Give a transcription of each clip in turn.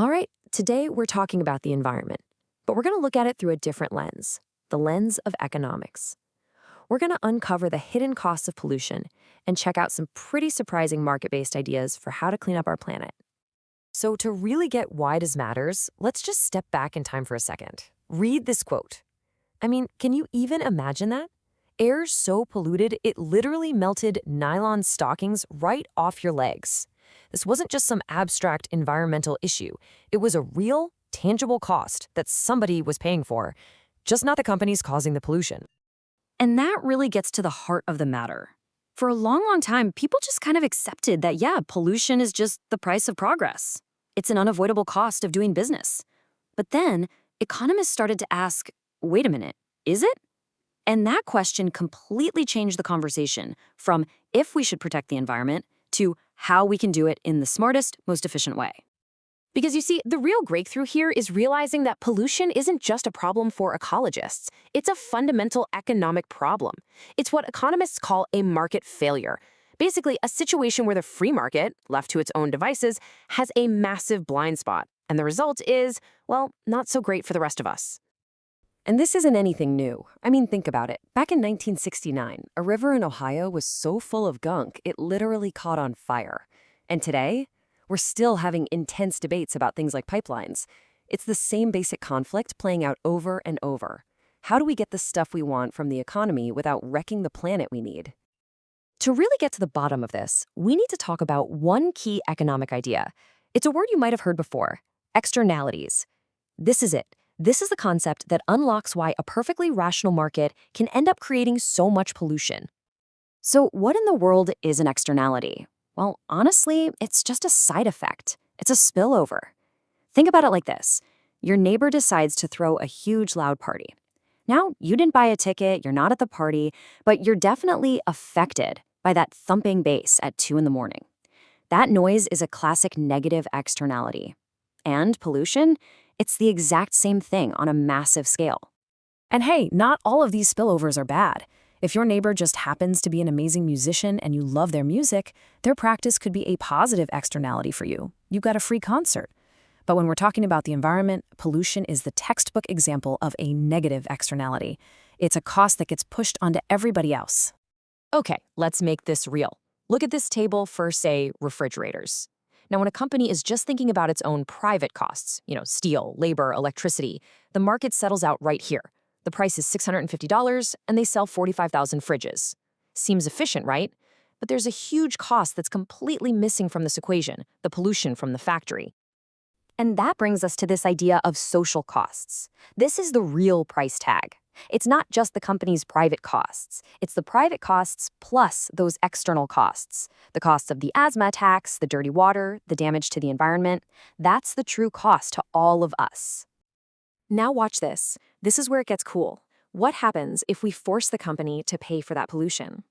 All right, today we're talking about the environment, but we're going to look at it through a different lens, the lens of economics. We're going to uncover the hidden costs of pollution and check out some pretty surprising market-based ideas for how to clean up our planet. So to really get why this matters, let's just step back in time for a second. Read this quote. I mean, can you even imagine that? Air so polluted, it literally melted nylon stockings right off your legs. This wasn't just some abstract environmental issue. It was a real, tangible cost that somebody was paying for, just not the companies causing the pollution. And that really gets to the heart of the matter. For a long time, people just kind of accepted that, yeah, pollution is just the price of progress. It's an unavoidable cost of doing business. But then, economists started to ask, wait a minute, is it? And that question completely changed the conversation from if we should protect the environment to how we can do it in the smartest, most efficient way. Because you see, the real breakthrough here is realizing that pollution isn't just a problem for ecologists. It's a fundamental economic problem. It's what economists call a market failure. Basically, a situation where the free market, left to its own devices, has a massive blind spot. And the result is, well, not so great for the rest of us. And this isn't anything new. I mean, think about it. Back in 1969, a river in Ohio was so full of gunk, it literally caught on fire. And today, we're still having intense debates about things like pipelines. It's the same basic conflict playing out over and over. How do we get the stuff we want from the economy without wrecking the planet we need? To really get to the bottom of this, we need to talk about one key economic idea. It's a word you might have heard before, externalities. This is it. This is the concept that unlocks why a perfectly rational market can end up creating so much pollution. So what in the world is an externality? Well, honestly, it's just a side effect. It's a spillover. Think about it like this. Your neighbor decides to throw a huge loud party. Now, you didn't buy a ticket, you're not at the party, but you're definitely affected by that thumping bass at 2 in the morning. That noise is a classic negative externality. And pollution? It's the exact same thing on a massive scale. And hey, not all of these spillovers are bad. If your neighbor just happens to be an amazing musician and you love their music, their practice could be a positive externality for you. You got a free concert. But when we're talking about the environment, pollution is the textbook example of a negative externality. It's a cost that gets pushed onto everybody else. Okay, let's make this real. Look at this table for, say, refrigerators. Now, when a company is just thinking about its own private costs, steel, labor, electricity, the market settles out right here. The price is $650, and they sell 45,000 fridges. Seems efficient, right? But there's a huge cost that's completely missing from this equation, the pollution from the factory. And that brings us to this idea of social costs. This is the real price tag. It's not just the company's private costs. It's the private costs plus those external costs. The costs of the asthma attacks, the dirty water, the damage to the environment. That's the true cost to all of us. Now watch this. This is where it gets cool. What happens if we force the company to pay for that pollution?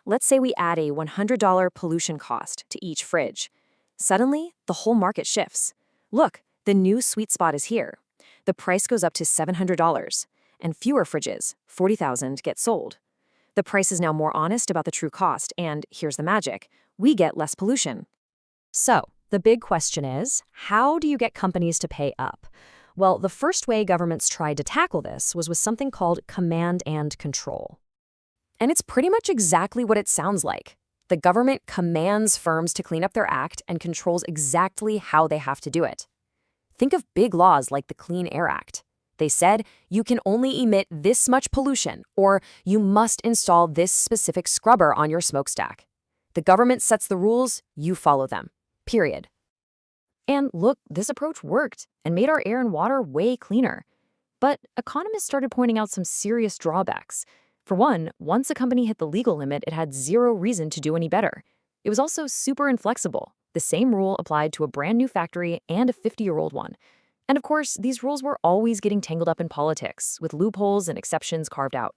Let's say we add a $100 pollution cost to each fridge. Suddenly, the whole market shifts. Look, the new sweet spot is here. The price goes up to $700, and fewer fridges, 40,000, get sold. The price is now more honest about the true cost, and here's the magic. We get less pollution. So, the big question is, how do you get companies to pay up? Well, the first way governments tried to tackle this was with something called command and control. And it's pretty much exactly what it sounds like. The government commands firms to clean up their act and controls exactly how they have to do it. Think of big laws like the Clean Air Act. They said, you can only emit this much pollution, or you must install this specific scrubber on your smokestack. The government sets the rules, you follow them. Period. And look, this approach worked and made our air and water way cleaner. But economists started pointing out some serious drawbacks. For one, once a company hit the legal limit, it had zero reason to do any better. It was also super inflexible. The same rule applied to a brand new factory and a 50-year-old one. And of course, these rules were always getting tangled up in politics, with loopholes and exceptions carved out.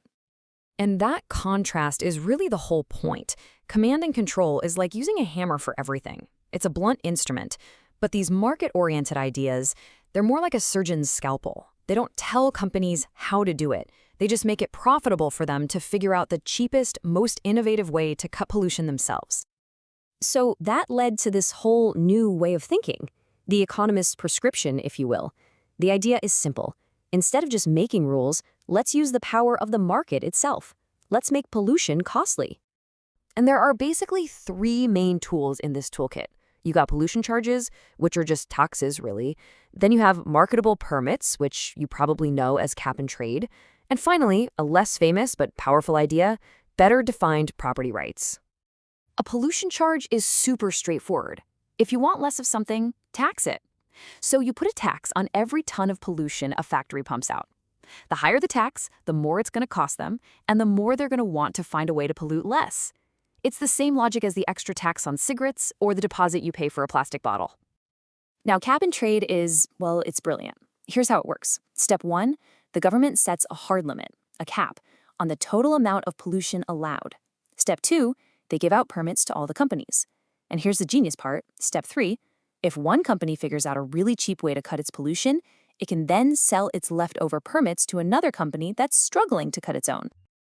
And that contrast is really the whole point. Command and control is like using a hammer for everything. It's a blunt instrument. But these market-oriented ideas, they're more like a surgeon's scalpel. They don't tell companies how to do it. They just make it profitable for them to figure out the cheapest, most innovative way to cut pollution themselves. So that led to this whole new way of thinking. The economist's prescription, if you will. The idea is simple. Instead of just making rules, let's use the power of the market itself. Let's make pollution costly. And there are basically three main tools in this toolkit. You got pollution charges, which are just taxes, really. Then you have marketable permits, which you probably know as cap and trade. And finally, a less famous but powerful idea, better defined property rights. A pollution charge is super straightforward. If you want less of something, tax it. So you put a tax on every ton of pollution a factory pumps out. The higher the tax, the more it's going to cost them, and the more they're going to want to find a way to pollute less. It's the same logic as the extra tax on cigarettes or the deposit you pay for a plastic bottle. Now, cap and trade is, well, it's brilliant. Here's how it works. Step 1, the government sets a hard limit, a cap, on the total amount of pollution allowed. Step 2, they give out permits to all the companies. And here's the genius part. Step 3, if one company figures out a really cheap way to cut its pollution, it can then sell its leftover permits to another company that's struggling to cut its own.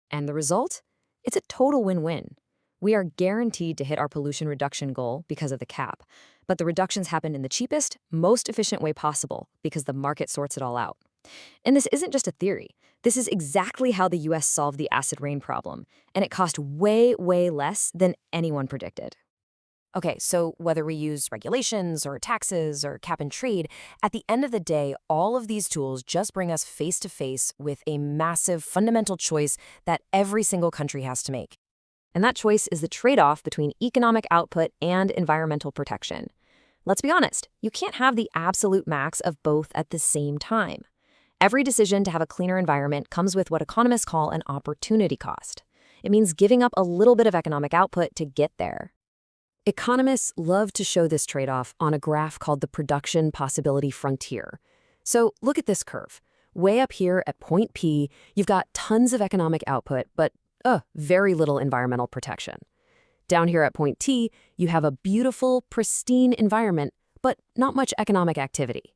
And the result? It's a total win-win. We are guaranteed to hit our pollution reduction goal because of the cap, but the reductions happen in the cheapest, most efficient way possible because the market sorts it all out. And this isn't just a theory. This is exactly how the US solved the acid rain problem, and it cost way, way less than anyone predicted. Okay, so whether we use regulations or taxes or cap and trade, at the end of the day, all of these tools just bring us face to face with a massive fundamental choice that every single country has to make. And that choice is the trade-off between economic output and environmental protection. Let's be honest, you can't have the absolute max of both at the same time. Every decision to have a cleaner environment comes with what economists call an opportunity cost. It means giving up a little bit of economic output to get there. Economists love to show this trade-off on a graph called the production possibility frontier. So look at this curve. Way up here at point P, you've got tons of economic output, but very little environmental protection. Down here at point T, you have a beautiful, pristine environment, but not much economic activity.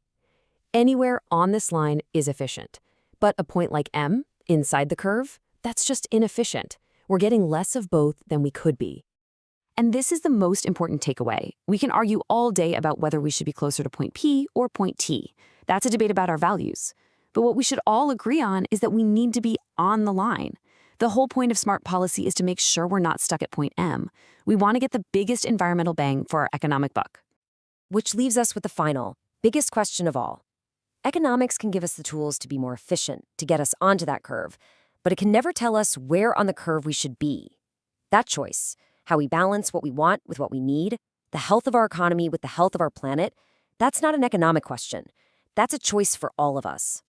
Anywhere on this line is efficient. But a point like M, inside the curve, that's just inefficient. We're getting less of both than we could be. And this is the most important takeaway. We can argue all day about whether we should be closer to point P or point T. That's a debate about our values. But what we should all agree on is that we need to be on the line. The whole point of smart policy is to make sure we're not stuck at point M. We want to get the biggest environmental bang for our economic buck. Which leaves us with the final, biggest question of all. Economics can give us the tools to be more efficient, to get us onto that curve, but it can never tell us where on the curve we should be. That choice, how we balance what we want with what we need, the health of our economy with the health of our planet, that's not an economic question. That's a choice for all of us.